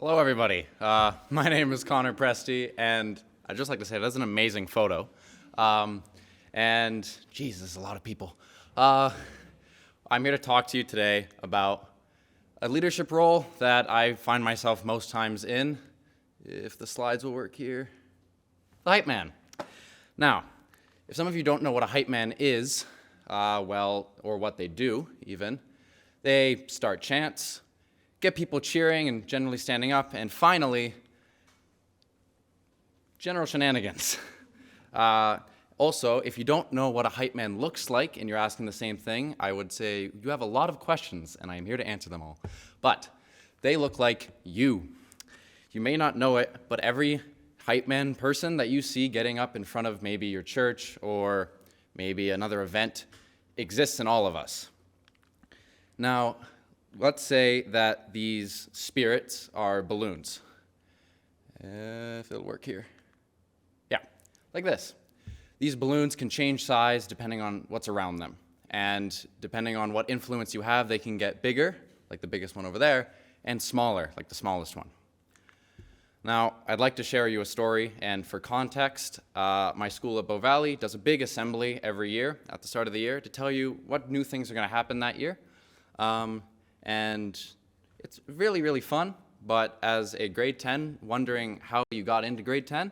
Hello, everybody. My name is Connor Presti, and I'd just like to say that's an amazing photo. And, geez, there's a lot of people. I'm here to talk to you today about a leadership role that I find myself most times in, if the slides will work here. The hype man. Now, if some of you don't know what a hype man is, or what they do, even, they start chants, get people cheering and generally standing up, and finally, general shenanigans. Also, if you don't know what a hype man looks like and you're asking the same thing, I would say you have a lot of questions, and I am here to answer them all. But they look like you. You may not know it, but every hype man person that you see getting up in front of maybe your church or maybe another event exists in all of us. Now, let's say that these spirits are balloons. If it'll work here. Yeah, like this. These balloons can change size depending on what's around them. And depending on what influence you have, they can get bigger, like the biggest one over there, and smaller, like the smallest one. Now, I'd like to share you a story, and for context, my school at Bow Valley does a big assembly every year at the start of the year to tell you what new things are going to happen that year. And it's really, really fun, but as a grade 10, wondering how you got into grade 10,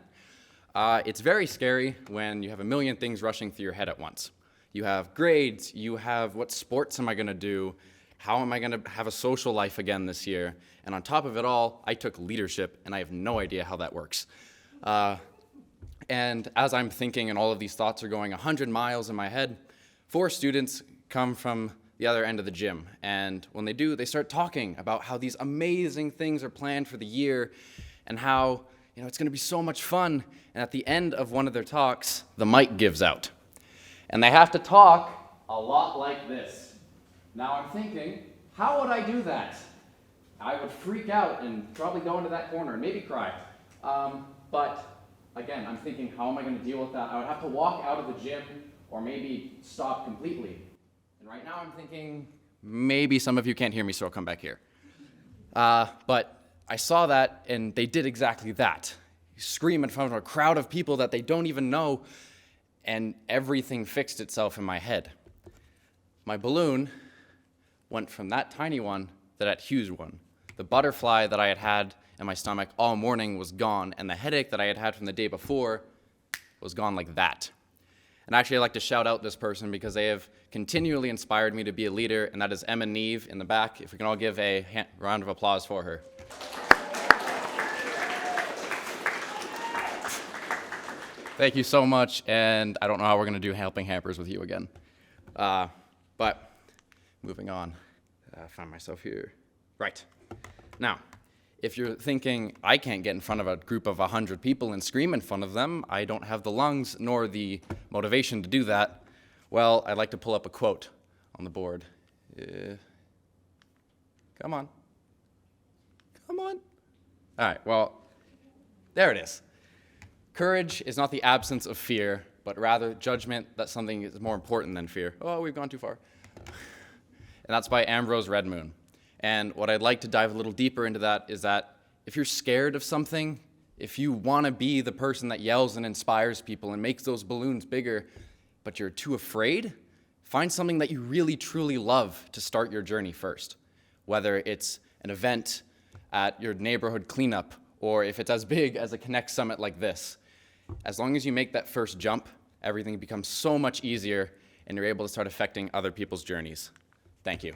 it's very scary when you have a million things rushing through your head at once. You have grades, you have what sports am I going to do, how am I going to have a social life again this year, and on top of it all, I took leadership, and I have no idea how that works. And as I'm thinking and all of these thoughts are going 100 miles in my head, 4 students come from the other end of the gym. And when they do, they start talking about how these amazing things are planned for the year and how, it's going to be so much fun. And at the end of one of their talks, the mic gives out. And they have to talk a lot like this. Now I'm thinking, how would I do that? I would freak out and probably go into that corner and maybe cry. But again, I'm thinking, how am I going to deal with that? I would have to walk out of the gym or maybe stop completely. And right now I'm thinking, maybe some of you can't hear me, so I'll come back here. But I saw that, and they did exactly that. You scream in front of a crowd of people that they don't even know, and everything fixed itself in my head. My balloon went from that tiny one to that huge one. The butterfly that I had had in my stomach all morning was gone, and the headache that I had had from the day before was gone like that. And actually, I'd like to shout out this person because they have continually inspired me to be a leader, and that is Emma Neve in the back. If we can all give a round of applause for her. Thank you so much, and I don't know how we're going to do helping hampers with you again. But moving on, I found myself here. Right. Now, if you're thinking, I can't get in front of a group of 100 people and scream in front of them, I don't have the lungs nor the motivation to do that, well, I'd like to pull up a quote on the board. Come on. Come on. All right, well, there it is. Courage is not the absence of fear, but rather judgment that something is more important than fear. Oh, we've gone too far. And that's by Ambrose Redmoon. And what I'd like to dive a little deeper into that is that if you're scared of something, if you want to be the person that yells and inspires people and makes those balloons bigger, but you're too afraid, find something that you really, truly love to start your journey first. Whether it's an event at your neighborhood cleanup, or if it's as big as a Connect Summit like this. As long as you make that first jump, everything becomes so much easier, and you're able to start affecting other people's journeys. Thank you.